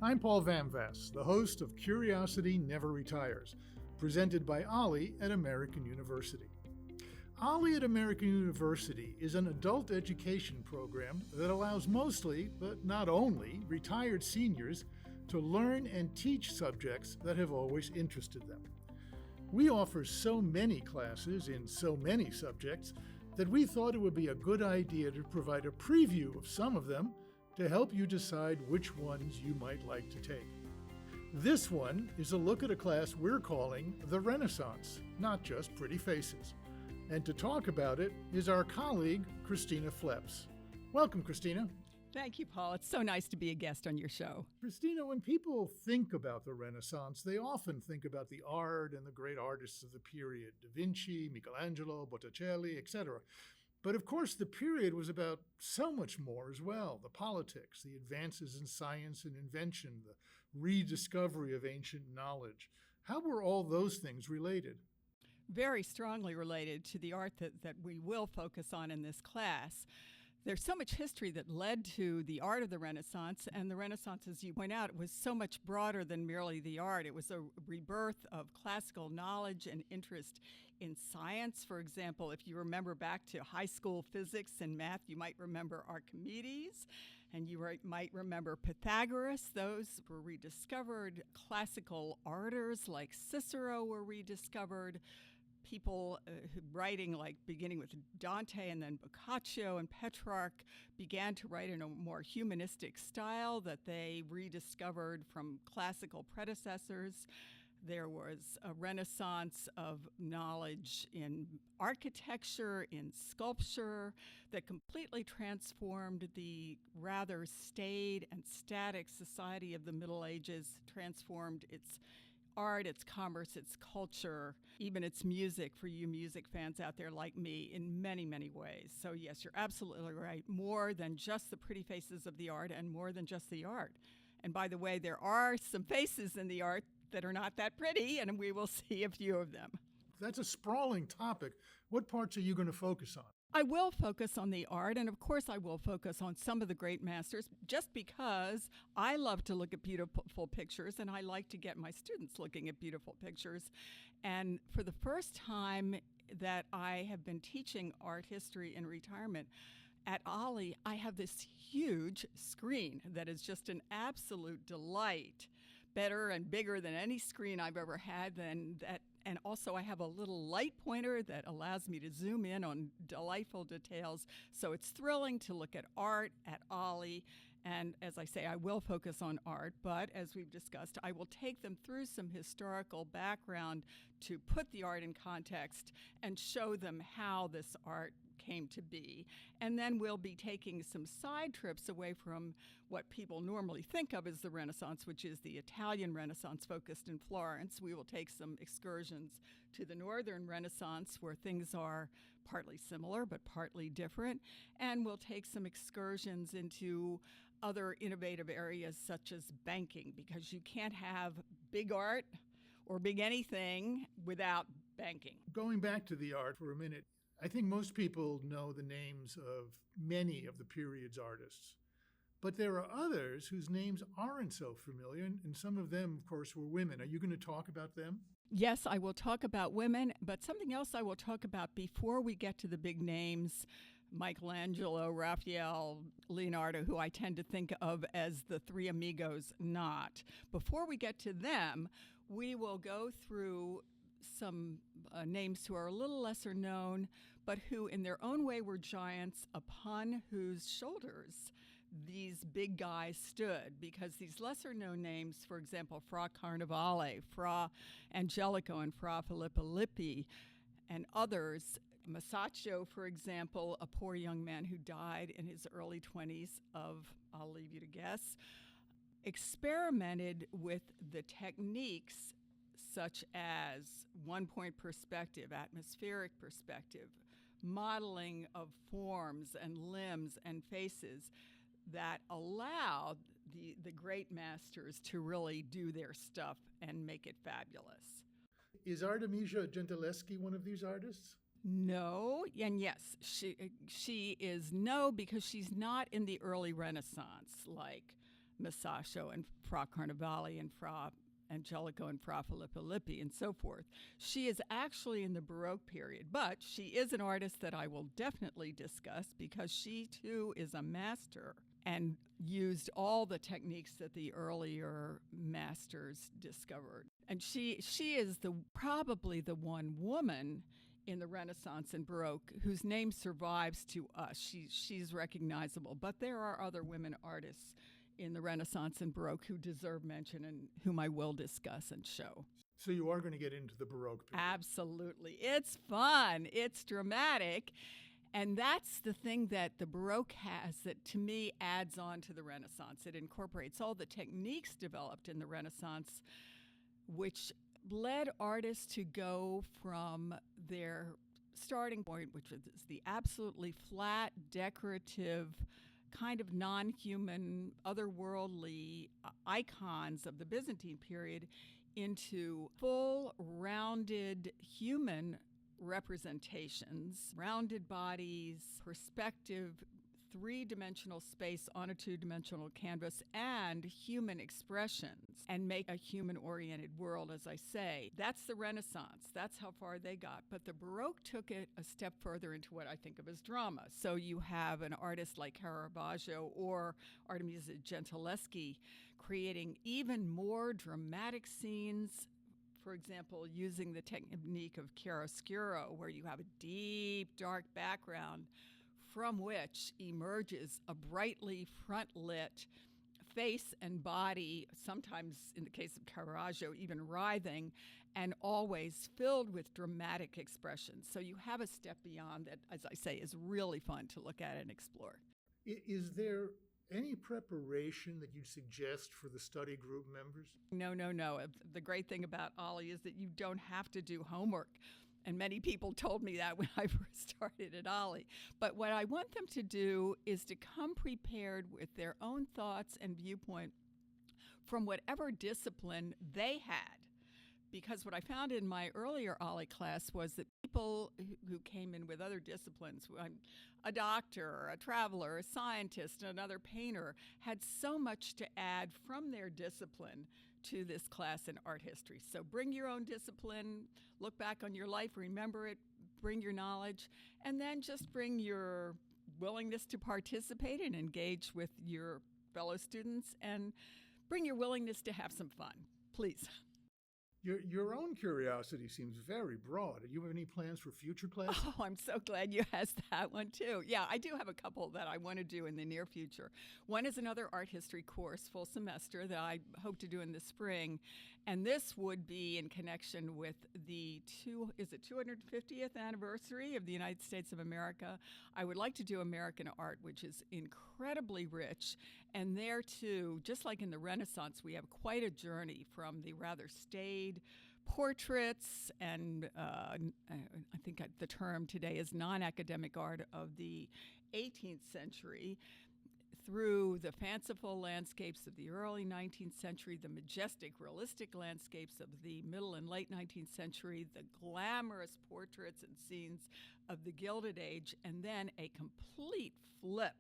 I'm Paul Vamvas, the host of Curiosity Never Retires, presented by Ollie at American University. Ollie at American University is an adult education program that allows mostly, but not only, retired seniors to learn and teach subjects that have always interested them. We offer so many classes in so many subjects that we thought it would be a good idea to provide a preview of some of them to help you decide which ones you might like to take. This one is a look at a class we're calling The Renaissance, not just pretty faces. And to talk about it is our colleague, Christina Fleps. Welcome, Christina. Thank you, Paul. It's so nice to be a guest on your show. Christina, when people think about the Renaissance, they often think about the art and the great artists of the period, Da Vinci, Michelangelo, Botticelli, etc. But of course, the period was about so much more as well. The politics, the advances in science and invention, the rediscovery of ancient knowledge. How were all those things related? Very strongly related to the art that we will focus on in this class. There's so much history that led to the art of the Renaissance, and the Renaissance, as you point out, was so much broader than merely the art. It was a rebirth of classical knowledge and interest in science. For example, if you remember back to high school physics and math, you might remember Archimedes, and you might remember Pythagoras. Those were rediscovered. Classical artists like Cicero were rediscovered. People writing, like beginning with Dante and then Boccaccio and Petrarch, began to write in a more humanistic style that they rediscovered from classical predecessors. There was a renaissance of knowledge in architecture, in sculpture, that completely transformed the rather staid and static society of the Middle Ages, transformed its art, its commerce, its culture, even its music, for you music fans out there like me, in many, many ways. So yes, you're absolutely right. More than just the pretty faces of the art and more than just the art. And by the way, there are some faces in the art that are not that pretty, and we will see a few of them. That's a sprawling topic. What parts are you going to focus on? I will focus on the art, and of course I will focus on some of the great masters, just because I love to look at beautiful pictures, and I like to get my students looking at beautiful pictures. And for the first time that I have been teaching art history in retirement, at Ollie, I have this huge screen that is just an absolute delight, better and bigger than any screen I've ever had. And also I have a little light pointer that allows me to zoom in on delightful details. So it's thrilling to look at art at Ollie. And as I say, I will focus on art, but as we've discussed, I will take them through some historical background to put the art in context and show them how this art came to be. And then we'll be taking some side trips away from what people normally think of as the Renaissance, which is the Italian Renaissance focused in Florence. We will take some excursions to the Northern Renaissance, where things are partly similar but partly different. And we'll take some excursions into other innovative areas such as banking, because you can't have big art or big anything without banking. Going back to the art for a minute, I think most people know the names of many of the period's artists, but there are others whose names aren't so familiar, and some of them, of course, were women. Are you going to talk about them? Yes, I will talk about women, but something else I will talk about before we get to the big names, Michelangelo, Raphael, Leonardo, who I tend to think of as the three amigos, not. Before we get to them, we will go through some names who are a little lesser known, but who in their own way were giants upon whose shoulders these big guys stood. Because these lesser known names, for example, Fra Carnevale, Fra Angelico, and Fra Filippo Lippi, and others, Masaccio, for example, a poor young man who died in his early 20s of, I'll leave you to guess, experimented with the techniques such as one-point perspective, atmospheric perspective, modeling of forms and limbs and faces that allowed the great masters to really do their stuff and make it fabulous. Is Artemisia Gentileschi one of these artists? No, and yes, she is no, because she's not in the early Renaissance like Masaccio and Fra Carnevale and Fra Angelico and Fra Filippo Lippi and so forth. She is actually in the Baroque period, but she is an artist that I will definitely discuss because she too is a master and used all the techniques that the earlier masters discovered. And she is probably the one woman in the Renaissance and Baroque whose name survives to us. She's recognizable, but there are other women artists in the Renaissance and Baroque who deserve mention and whom I will discuss and show. So you are going to get into the Baroque period. Absolutely. It's fun. It's dramatic. And that's the thing that the Baroque has that, to me, adds on to the Renaissance. It incorporates all the techniques developed in the Renaissance, which led artists to go from their starting point, which is the absolutely flat, decorative, kind of non-human, otherworldly icons of the Byzantine period into full, rounded human representations, rounded bodies, perspective, three-dimensional space on a two-dimensional canvas, and human expressions, and make a human-oriented world, as I say. That's the Renaissance. That's how far they got. But the Baroque took it a step further into what I think of as drama. So you have an artist like Caravaggio or Artemisia Gentileschi creating even more dramatic scenes, for example, using the technique of chiaroscuro, where you have a deep, dark background from which emerges a brightly front-lit face and body, sometimes in the case of Caravaggio, even writhing, and always filled with dramatic expressions. So you have a step beyond that, as I say, is really fun to look at and explore. Is there any preparation that you'd suggest for the study group members? No. The great thing about Ollie is that you don't have to do homework. And many people told me that when I first started at Ollie. But what I want them to do is to come prepared with their own thoughts and viewpoint from whatever discipline they had. Because what I found in my earlier Ollie class was that people who came in with other disciplines, a doctor, a traveler, a scientist, another painter, had so much to add from their discipline to this class in art history. So bring your own discipline, look back on your life, remember it, bring your knowledge, and then just bring your willingness to participate and engage with your fellow students, and bring your willingness to have some fun, please. Your own curiosity seems very broad. Do you have any plans for future classes? Oh, I'm so glad you asked that one, too. Yeah, I do have a couple that I want to do in the near future. One is another art history course, full semester, that I hope to do in the spring. And this would be in connection with the 250th anniversary of the United States of America. I would like to do American art, which is incredibly rich. And there, too, just like in the Renaissance, we have quite a journey from the rather staid portraits and I think the term today is non-academic art of the 18th century through the fanciful landscapes of the early 19th century, the majestic, realistic landscapes of the middle and late 19th century, the glamorous portraits and scenes of the Gilded Age, and then a complete flip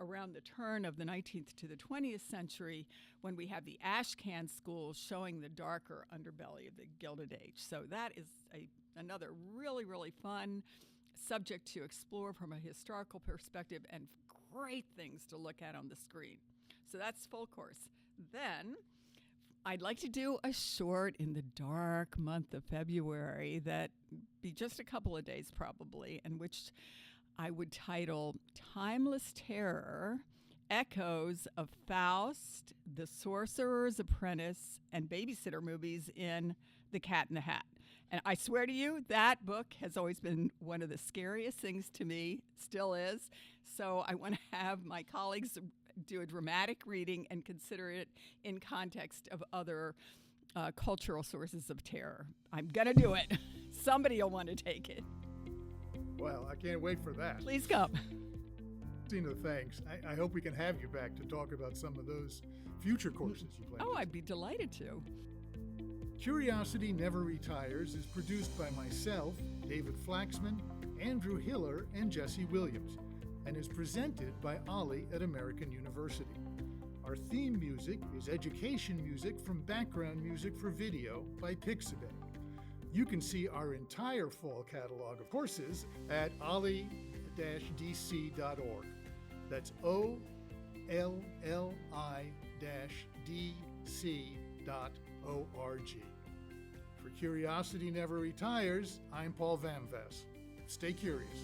around the turn of the 19th to the 20th century when we have the Ashcan schools showing the darker underbelly of the Gilded Age. So that is another really, really fun subject to explore from a historical perspective and great things to look at on the screen. So that's full course. Then I'd like to do a short in the dark month of February that be just a couple of days probably, and which I would title Timeless Terror, Echoes of Faust, The Sorcerer's Apprentice, and Babysitter Movies in The Cat in the Hat. And I swear to you, that book has always been one of the scariest things to me, still is. So I want to have my colleagues do a dramatic reading and consider it in context of other cultural sources of terror. I'm going to do it. Somebody will want to take it. Well, I can't wait for that. Please come. Christina, thanks. I hope we can have you back to talk about some of those future courses you plan. Oh, I'd be delighted to. Curiosity Never Retires is produced by myself, David Flaxman, Andrew Hiller, and Jesse Williams, and is presented by Ollie at American University. Our theme music is education music from Background Music for Video by Pixabay. You can see our entire fall catalog of courses at olli-dc.org. That's olli-dc.org. For Curiosity Never Retires, I'm Paul Vamvas. Stay curious.